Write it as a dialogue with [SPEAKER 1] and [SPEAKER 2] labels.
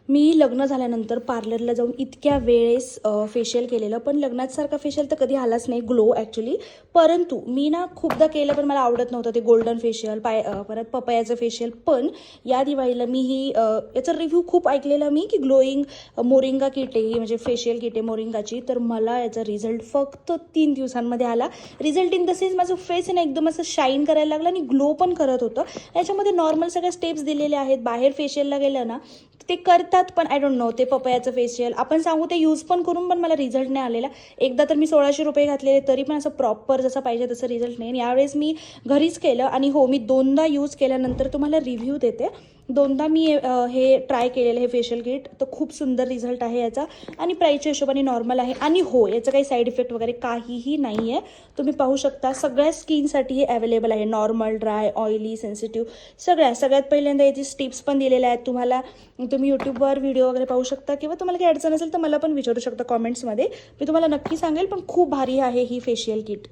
[SPEAKER 1] मी लग्न झाल्यानंतर पार्लरला जाऊन इतक्या वेळेस फेशियल केलेलं, पण लग्नासारखा फेशियल तर कधी आलाच नाही ग्लो ॲक्च्युली. परंतु मी ना खूपदा केलं, पण मला आवडत नव्हतं ते गोल्डन फेशियल, परत पपयाचं फेशियल. पण या दिवाळीला मी याचा रिव्ह्यू खूप ऐकलेला मी, की ग्लोईंग मोरिंगा किट आहे, म्हणजे फेशियल किट आहे मोरिंगाची. तर मला याचा रिझल्ट फक्त 3 दिवसांमध्ये आला. रिझल्ट इन द सेन्स माझं फेस आहे ना एकदम असं शाईन करायला लागलं आणि ग्लो पण करत होतं. याच्यामध्ये नॉर्मल सगळ्या स्टेप्स दिलेले आहेत. बाहेर फेशियलला गेलं ना ते करतात, पण आय डोंट नो, ते पपयाचं फेशियल आपण सांगू ते यूज पण करून पण मला रिझल्ट नाही आलेला. एकदा तर मी 1600 रुपये घातलेले, तरी पण असं प्रॉपर जसं पाहिजे तसं रिझल्ट नाही. यावेळेस मी घरीच केलं आणि हो, मी 2दा यूज केल्यानंतर तुम्हाला रिव्ह्यू देते. 2दा मी हे ट्राय केलेलं हे फेशियल किट, तर खूप सुंदर रिझल्ट आहे याचा आणि प्राईसच्या हिशोबाने नॉर्मल आहे. आणि हो, याचं काही साईड इफेक्ट वगैरे काहीही नाही आहे. तुम्ही पाहू शकता सगळ्या स्किनसाठी हे अवेलेबल आहे, नॉर्मल, ड्राय, ऑइली, सेन्सिटिव्ह, सगळ्यात पहिल्यांदा याची टिप्स पण दिलेल्या आहेत तुम्हाला. तुम्ही यूट्यूबवर व्हिडिओ वगैरे पाहू शकता, किंवा तुम्हाला काही अडचण असेल तर मला पण विचारू शकता कॉमेंट्समध्ये, मी तुम्हाला नक्की सांगेल. पण खूप भारी आहे ही फेशियल किट.